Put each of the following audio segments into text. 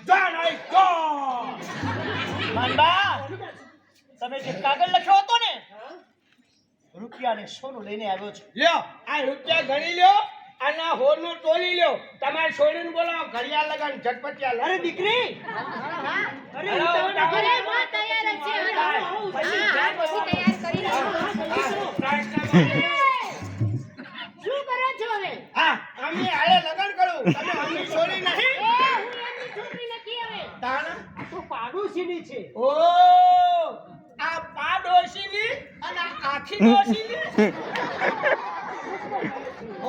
જાણાઈ તો માનબા તમે જે કાગળ લખ્યો હતો ને રૂપિયા ને સોનું લઈને આવ્યો છું. લ્યો આ રૂપિયા ગણી લ્યો અને હોરનું તોલી લ્યો. તમારે છોડીને બોલાવો ઘડિયાળ લગાડ ઝટપટિયા. અરે દીકરી અરે હેલો, અરે માં તૈયાર જ છે હા પછી તૈયાર કરી શું કરો છો હવે હા અમે આલે લગન કરું તમે અમી છોડી નહીં એ હું એમની છોકરી નથી હવે તાણા આ તો પાડોશીની છે. ઓ આ પાડોશીની અને આખી ડોશીની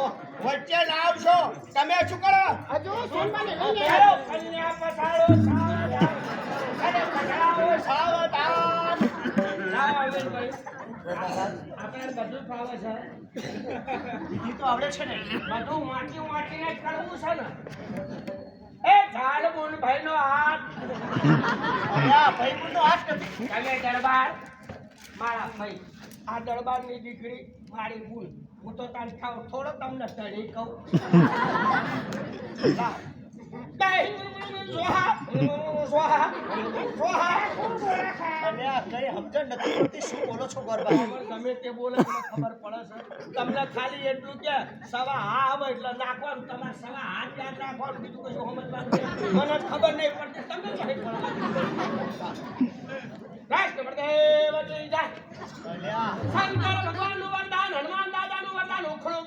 ઓ વચ્ચે લાવ છો તમે શું કરો હજુ સોનબાને લઈને હેલો કન્યા પસાડો સાવધાન અરે પસાડો સાવધાન લાવ આવેલ ભાઈ આપણે બધું ફાવે છે દીદી તો આવડે છે ને. બધું વાંચીને જ કરવું છે ને એ ઝાડ બોલ ભાઈનો હાથ અરે આ ભાઈ તો હાથ નથી. તમે દરબાર મારા ભાઈ આ દરબારની દીકરી મારી ભૂલ હું તો તાર ખાવ થોડો તમને તળી કહું લાવ. દહીં, સ્વાહા, સ્વાહા, સ્વાહા. અને આ કઈ સમજણ નથી પડતી શું બોલો છો ગરબા. ખબર ગમે તે બોલે મને ખબર પડે છે તમને ખાલી એટલું કે સવા હા આવે એટલે નાખવાનું તમારે સવા હાથ યાદ રાખવાનું બીજું કશું સમજવાનું નહીં. મને ખબર નહીં પડતી તમને કહે રાષ્ટ્રપતિદેવ કી જય. અરે આ શંકર ભગવાનનું વરદાન હનુમાન દાદાનું વરદાન ઉખડું.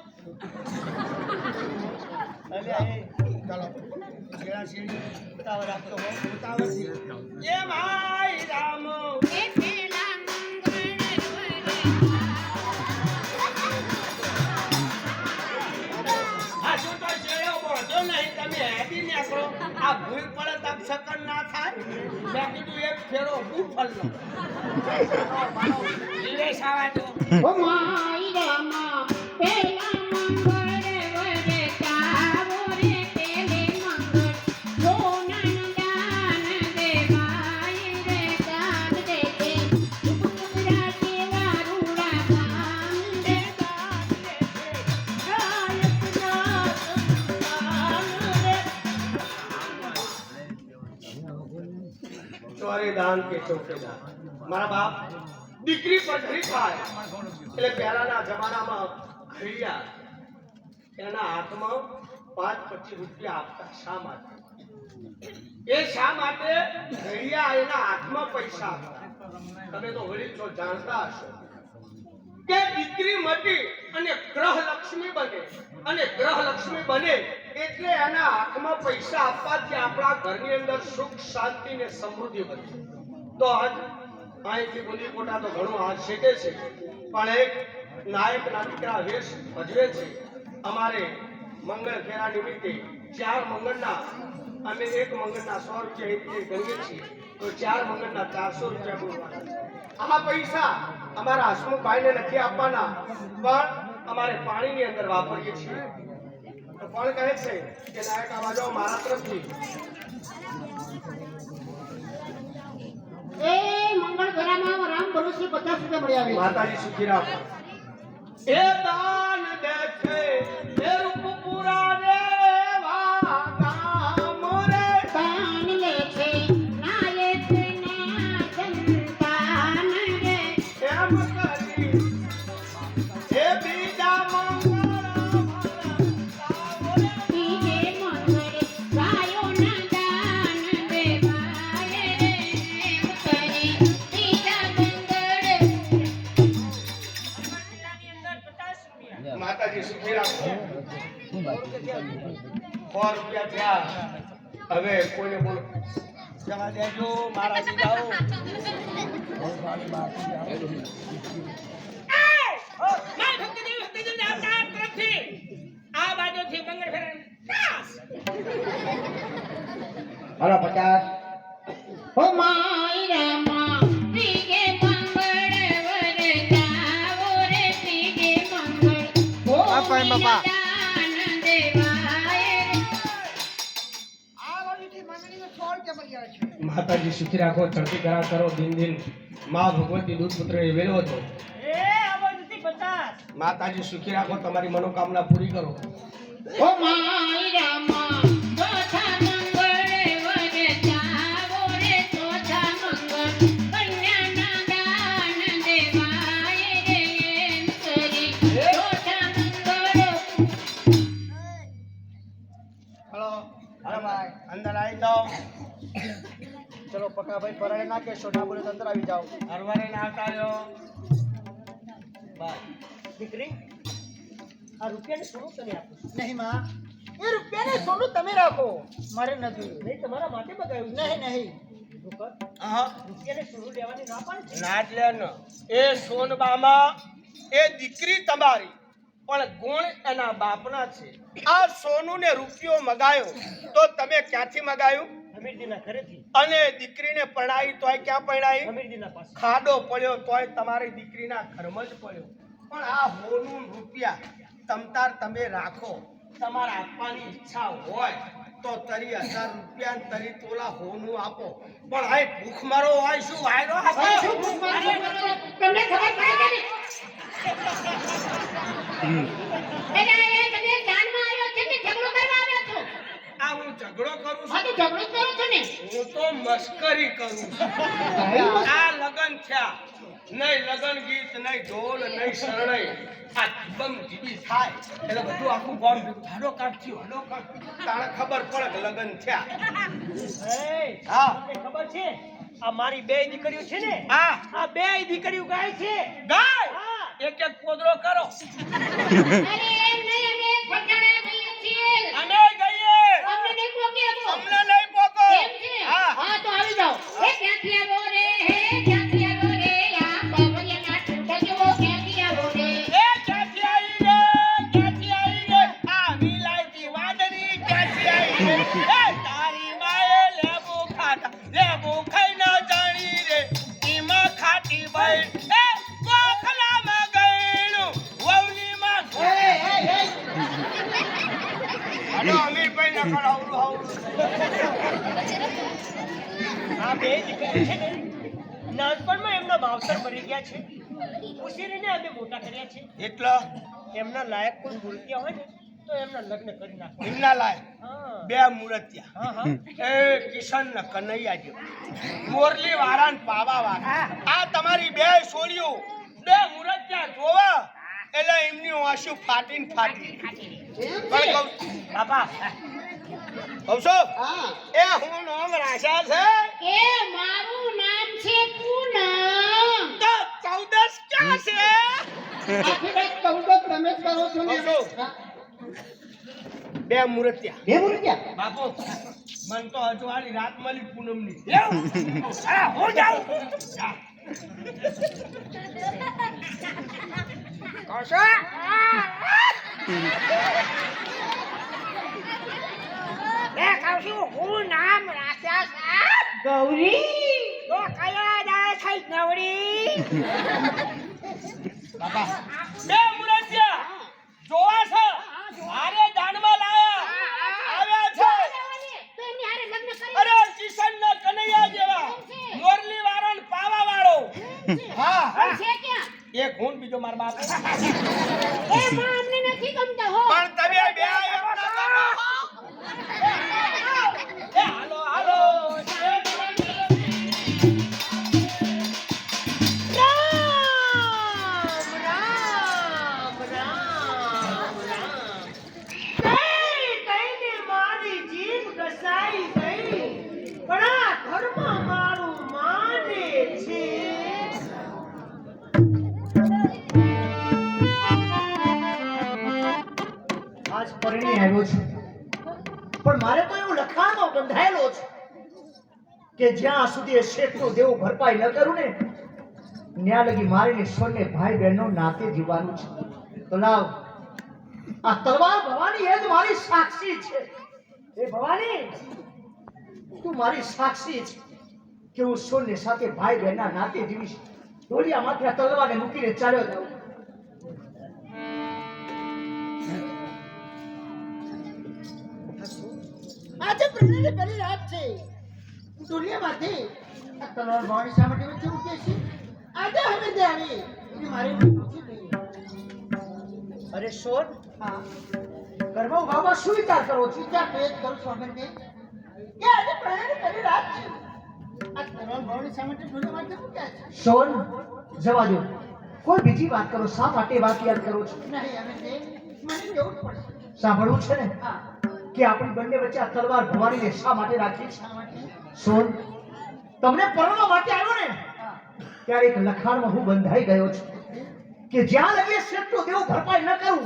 અરે એ ચાલો શેરા શેરી ઉતાવળ રાખતો હો. ઉતાવળથી. એ ભાઈ રામ એ પેલા આ શું તો શેરો બોલતો નહીં તમે હેડી નીકળો આ ભૂલ પડે તબ સકન ના થાય મેં કીધું એક ફેરો બૂફલ નો દિવેશ આવા દો. ઓ માઈ રામા પેલા મંગળ વરે તાવો રે પેલે મંગળ સોનાનું દાન દેવાય રે દાન દે દે કુકુરા કેવા રૂડા કામ દે દાન દે દે ગાયક ના સંતાન રે ચોરે દાન કે ચોકેદાર મારા બાપ દીકરી પથરી થાય એટલે પહેલાના જમાનામાં ઘડિયા એના હાથમાં 5-25 રૂપિયા આપતા શા માટે એ શા માટે ઘડિયા એના હાથમાં પૈસા આપતા તમે તો વળી છો જાણતા હશો કે દીકરી મટી અને ગ્રહ લક્ષ્મી બને અને ગ્રહ લક્ષ્મી બને એટલે એના હાથમાં પૈસા આપવાથી આપણા ઘરની અંદર સુખ શાંતિ ને સમૃદ્ધિ બને. તો આજ અહીંથી ગુંદી કોટા તો ઘણું હાથ શેકે છે પણ એક નાયકના દીકરા વેશ ભજવે છે. અમારે મંગળ ફેરા નિમિત્તે 4 મંગળના અમે એક મંગળના 100 રૂપિયા ગણીએ છીએ તો 4 મંગળના 400 રૂપિયા બોલવાના છે. આ પૈસા અમારા હસમુખભાઈને નથી આપવાના પણ અમારે પાણીની અંદર વાપરીએ છીએ. તો કોણ કહે છે કે નાયક આ બાજુ મારા તરફથી એ મંગળ ઘરામાં રામ ભરોસે 50 રૂપિયા મળી આવે માતાજી સુખી રાખો. એ દાન દે છે એ રૂપ પૂરા દેવા ગામ રે દાન લે છે નાયક ના સંતાન રે એમ કરી એ બીજા મંગળ બીજે મંગળ ગાયો ના દાન દેવાય રે એમ કરી બીજા મંગળ માતાજી સુખી રાખો. 100 રૂપિયા થયા હવે કોઈને બોલો જવા દેજો મારા દીદાઓ. આ બાજુથી મંગળ ફેરા 50 ઓ માય રામા ત્રીજે મંગળ વરે જાવો રે ત્રીજે મંગળ ઓ દાન દેવાય માતાજી સુખી રાખો. ચડતી કરા કરો દિન દિન માં ભગવતી દૂધ પુત્ર એ વેલો હતો. એ આ બાજુથી 50. માતાજી સુખી રાખો. તમારી મનોકામના પૂરી કરો. ઓ માય રામા ચોથા મંગળ વરે ચલો પકાભાઈ પરાણે ના કહેશો, ના બોલે તો અંદર આવી જાઓ. હરવારે ના આવ્યો બસ. દીકરી, આ રૂપિયાને સોનું તમે આપો. નહીં માં, એ રૂપિયાને સોનું તમે રાખો. મારે નથી. નહીં, તમારા માટે બગાવ્યું. નહીં નહીં. રૂપિયાને સોનું લેવાની ના પાડે છે. ના જ લે ને. એ સોનબામાં એ દીકરી તમારી, પણ ગુણ એના બાપના છે. આ સોનું ને રૂપિયો મગાયો તો તમે ક્યાંથી મગાયું? હમીરજીના ઘરેથી. અને દીકરીને પરણાવી તોય ક્યાં પરણાવી? હમીરજીના પાસે. ખાડો પડ્યો તોય તમારી દીકરીના ઘરમાં જ પડ્યો. પણ આ હોનું રૂપિયા તમતાર તમે રાખો. તમારે આપવાની ઈચ્છા હોય તો 30,000 રૂપિયા ને 30 તોલા હોનું આપો. પણ આ ભૂખ મારો હોય શું વાયરો આપો? તમને ખબર પડે કે નહીં? એટલે એ તમે જાનમાં આવ્યો છે કે ઝઘડો કરવા આવ્યો છો? આ હું ઝઘડો કરું હા છું? તો ઝઘડો કરો છો ને. હું તો મસ્કરી કરું છું. આ લગન થયા, નહીં લગન ગીત, નહીં ઢોલ, નહીં શરણાઈ, આ બમ જીબી થાય એટલે બધું આખું ગામ ભેગું હાડો કાઢ્યું, હાડો કાઢ્યું. તાણે ખબર પડે કે લગન થયા. હા. તમને ખબર છે આ મારી બે દીકરીઓ છે ને, હા. આ બે દીકરીઓ ગાય છે. ગાય હા. એક એક પોદરો કરો. અરે એમ નહીં, અમે ઠેકાણે જઈએ છીએ. અમે ગઈએ. અમને નહીં પોકે આપો. અમને નહીં પોકો. એમ છે? હા. હા તો આવી જાઓ. હે ક્યાંથી આવ્યો રે? હે ક્યાંથી આવ્યો રે? આ બાવળિયાના ઠૂંઠા જેવો ક્યાંથી આવ્યો રે? એ ક્યાંથી આવી રે? ક્યાંથી આવી રે? આ વિલાયતી વાદળી ક્યાંથી આવી રે? એ તારી માએ લેબુ ખાતા, લેબુ ખાઈ ના જાણી રે. ઈમાં ખાટી બઈ, એ ગોખલામાં ગયણું, વહુનીમાં હાલો અમીરભાઈ ને કરાવડું આવડું. આ બે દીકરીઓ છે ને, નાનપણમાં એમના માવતર મરી ગયા છે. ઉછેરીને અમે મોટા કર્યા છે. એટલે એમના લાયક કોઈ મૂર્તિયા હોય ને તો એમના લગ્ન કરી નાખો. નિમના લાય હા. બે મૂર્તિયા, હા હા. એ કિશન ને કનૈયા જેવા, મોરલી વાળા ને પાવા વાળા. આ તમારી બે છોડીઓ બે મૂર્તિયા જોવા એટલે એમની આંસુ ફાટીને ફાટી. પણ કહું બાપા, કહું છું, એ હું નામ રાશા છે એ મારું નામ છે પૂનમ. તો 14 ક્યાં છે? આખી રાત ચૌદસ તમે જ કરો છો ને. કહું છું, બે મૂર્તિયા. બે મૂર્તિયા. બાપુ મન તો અજવાળી રાત મળી પૂનમની. લેવ. હા, હું જાઉં. જા. હું નામ રાખ્યા છે ગૌરી. તો કયા જાય છે નવરી? બાપા બે મૂર્તિયા જોવા છે, હારે દાનમાં લાયા આવ્યા છે. તો એમની હારે લગ્ન કરી. અરે કિશન ને કનૈયા જેવા, મોરલી વાળો ને પાવા વાળો. હા પણ છે ક્યાં? એક હું ને બીજો માર બાપ. એ માં અમને નથી ગમતા હો. પણ તમે બે એમના કરો. એ હાલો હાલો. રામ રામ રામ રામ. કઈને મારી જીભ ઘસાઈ ગઈ, પણ આ ઘરમાં મારું માને છે. આજ પરણી આવ્યો છું, પણ મારે તો એવું લખાણમાં બંધાયેલો છે કે જ્યાં સુધી એ શેઠનું દેવું ભરપાઈ ન કરું ને ત્યાં લગી મારીને સોને ભાઈ બહેનો નાતે જીવવાનું છે. તો લાવ આ તલવાર ભવાની એ જ મારી સાક્ષી છે. એ ભવાની, તું મારી સાક્ષી છે કે હું સોને સાથે ભાઈ બહેનના નાતે જીવીશ. ઢોલિયા માથે આ તલવારને મૂકીને ચાલ્યો જાઉં. આજે પ્રણયની પહેલી રાત છે. દુનિયામાંથી આ તલવાર ભવાની શા માટે વચ્ચે મૂકે છે? આજે હવે તે આવી એની મારી પૂછી નહીં. અરે સોન, હા, ઘરમાં ઉભા શું વિચાર કરો છો? વિચાર તો એ જ કરું છું અમે કે આજે પ્રણયની પહેલી રાત છે. આ તલવાર ભવાની શા માટે દુનિયામાંથી મૂક્યા છે? સોન, જવા દો. કોઈ બીજી વાત કરો. શા માટે વાત યાદ કરો છો? નહીં, અમે તે મને કેવું જ પડશે. સાંભળવું છે ને? હા. કે આપણી બંને વચ્ચે આ તલવાર ભવાનીને શા માટે રાખી છે? સોન, તમને પરણવા માટે આવ્યો ને ત્યારે એક લખાણમાં હું બંધાઈ ગયો છું કે જ્યાં લગી શેઠનો દેવ ભરપાઈ ન કરું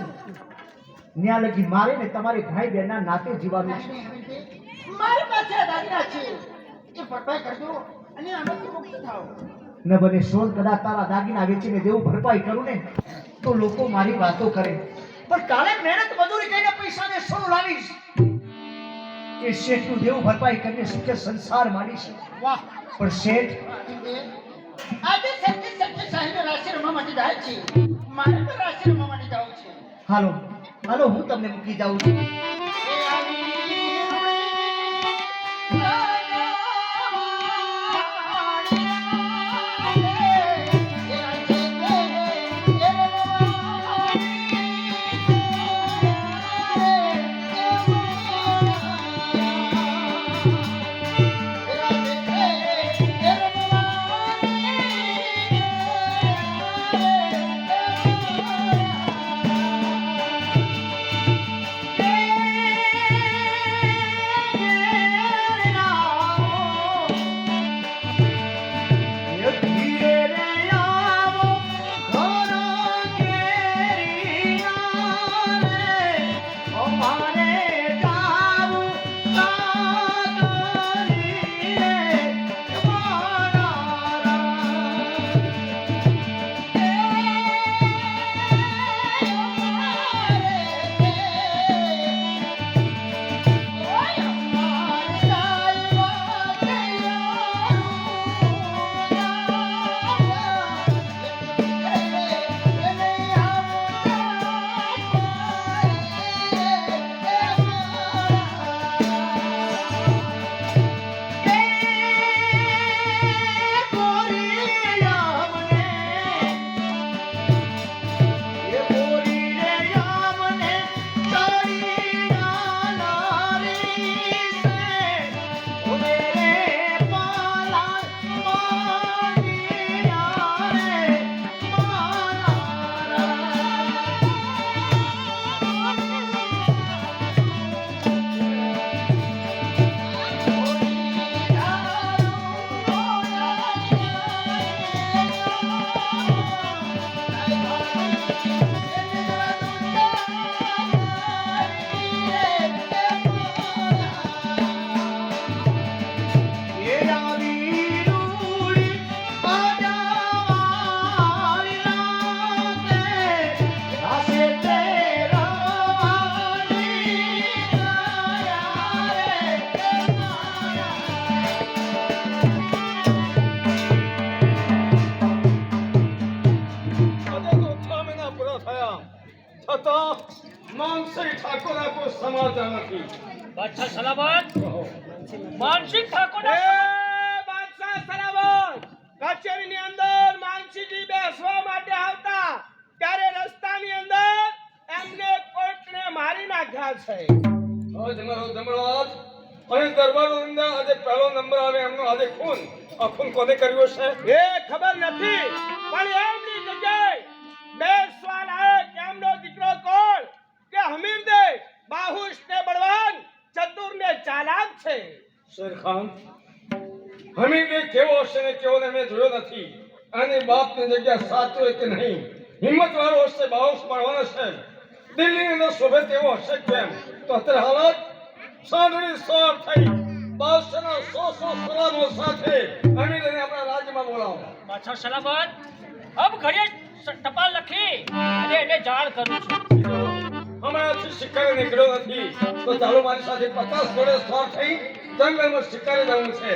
ત્યાં લગી મારે ને તમારે ભાઈ બહેનના નાતે જીવાનું છે. મારી પાસે આ દાગીના છે એ ભરપાઈ કરજો અને આમાંથી મુક્ત થાઓ. ન બને સોન, કદાચ તારા દાગીના વેચીને દેવ ભરપાઈ કરું ને તો લોકો મારી વાતો કરે, પણ કાલે મહેનત મજૂરી કરીને પૈસાને સોનું લાવીશ એ શેઠનું દેવ ભરપાઈ કરીને સુખે સંસાર માંડીશ. વાહ પણ શેઠ, આજે સત્ય સાહેબ રાશિ રમવા માટે જાય છે. મારે તો રાશિ રમવા માટે જવું છે. હાલો હાલો, હું તમને મૂકી જાઉં છું. એ આવી છતાં માનસિંહ ઠાકોરના કોઈ સમાચાર નથી. બાદશાહ સલામત માનસિંહ ઠાકોર એ બાદશાહ સલામત, કચેરીની અંદર માનસિંહજી બેસવા માટે આવતા ત્યારે રસ્તાની અંદર એમને કોઈકને મારી નાખ્યા છે. જમણવાદ અને દરબારની અંદર આજે પહેલો નંબર આવે એમનો આજે ખૂન. આ ખૂન કોને કર્યો છે? એ ખબર નથી, પણ એમની જગ્યાએ બેસવા લાયક એમનો દીકરો કોણ કે હમીરદેવ બાહુશ ને બળવાન ચતુર ને ચાલાક છે. શેરખાન હમીરદેવ કેવો હશે ને કેવો ને મેં જોયો નથી. આની બાપની જગ્યા સાચો કે નહીં, હિંમત વાળો હશે, બાહુશ મળવાનો છે, દિલ્હીની અંદર શોભે તેવો હશે કેમ? તો અત્યારે હાલત સાંઢળી સોર થઈ બાદશાહના 100 સલામો સાથે હમીરને આપણા રાજ્યમાં બોલાવો. બાદશાહ સલામત અબ ઘરે ટપાલ લખી અને એને જાણ કરું છું. હમણાંથી શિકારી નીકળ્યો નથી તો ચાલો મારી સાથે 50 ઘોડે સવાર થઈ જંગલમાં શિકારી જવું છે.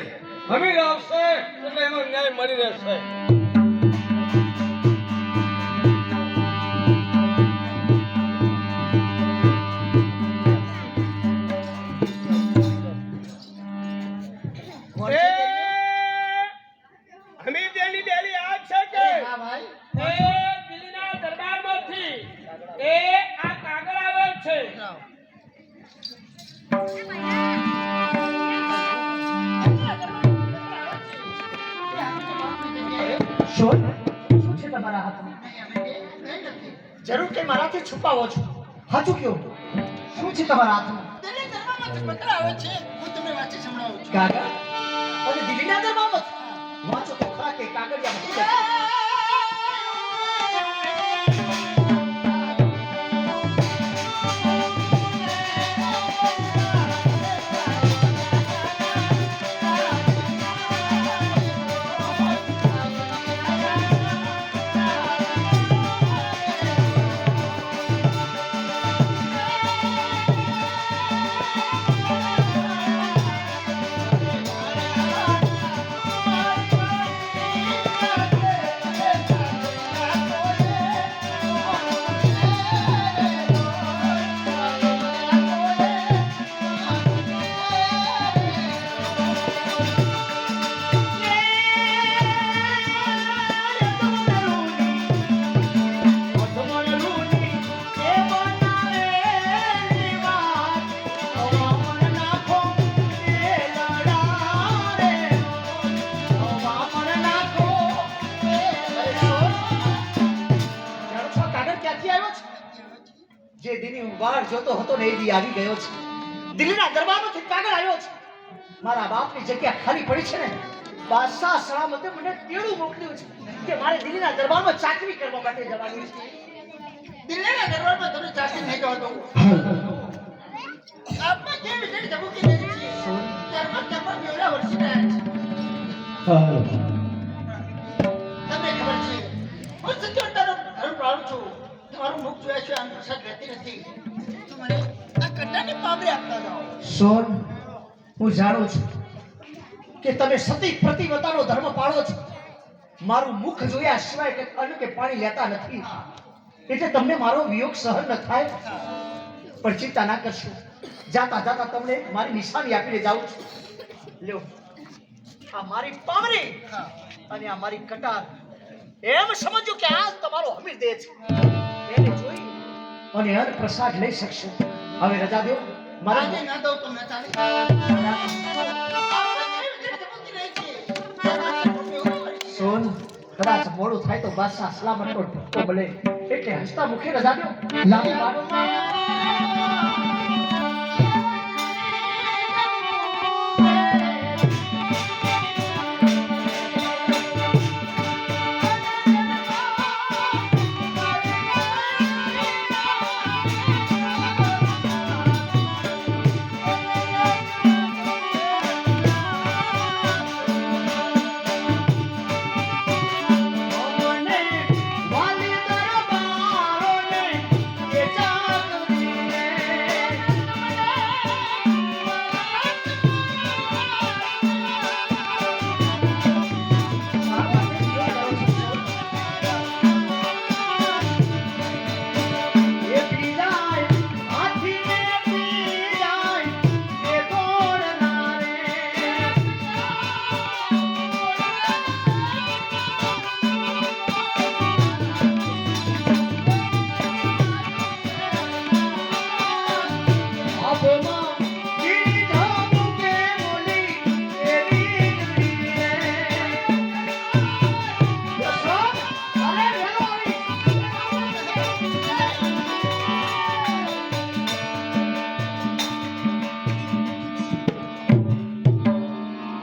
હમીર આવશે એટલે એનો ન્યાય મળી રહેશે. હમીરદેવની ડેલી આ છે કે હા ભાઈ, એ દિલ્હીના દરબારમાંથી એ આ કાગળ આવ્યો છે. શું છે તમારા હાથમાં? જરૂર કે મારાથી છુપાવો છો? હાચું કયો, શું છે તમારા હાથમાં? દિલ્હી દરબાર પત્ર આવે છે હું તમને વાંચી સંભળાવું છું કાગળ અને દિલ્હીના દરબારમાં વાંચો તો ખરા કે કાગળિયામાં શું લખ્યું? જે દીની હું વાળ જોતો હતો ને એ દી આવી ગયો છે. દિલ્હીના દરબારમાંથી કાગળ આવ્યો છે. મારા બાપની જગ્યા ખાલી પડી છે ને, બાદશાહ સલામતે મને તેડું મોકલ્યું છે કે મારે દિલ્હીના દરબારમાં ચાકરી કરવા માટે જવાનું છે. દિલ્હીના દરબારમાં તમે ચાકરી નહીં જવા દઉં આપણે કેવી રીતે ધબૂકી દઈએ છીએ દરબાર બેવડા વર્ષી રહ્યા છે તમને ખબર છે હું સત્યોતાનો ધર્મ પાળું છું તમારું મુખ જોયા છે આમ પ્રસાદ રહેતી નથી તમારે આ કન્યાને પાબરે આપતા જાઓ સોન, હું જાણું છું કે તમે સતી પ્રતિવતાનો ધર્મ પાળો છો. મારું મુખ જોયા સિવાય કે અન્ન કે પાણી લેતા નથી, એટલે તમને મારો વિયોગ સહન ન થાય. પણ ચિંતા ના કરશો, જાતા જાતા તમને મારી નિશાની આપીને જાઉં છું. લ્યો, આ મારી પામરી અને આ મારી કટાર. એમ સમજો કે આ તમારો હમીર દે છે. એને જોઈ અને અન્ન પ્રસાદ લઈ શકશો. હવે રજા દો. મારા આજે ના દઉં તો ના ચાલે સોન, કદાચ મોડું થાય તો બાદશાહ સલામત તો ભલે, એટલે હસતા મુખે રજા દો. લાંબી વાતો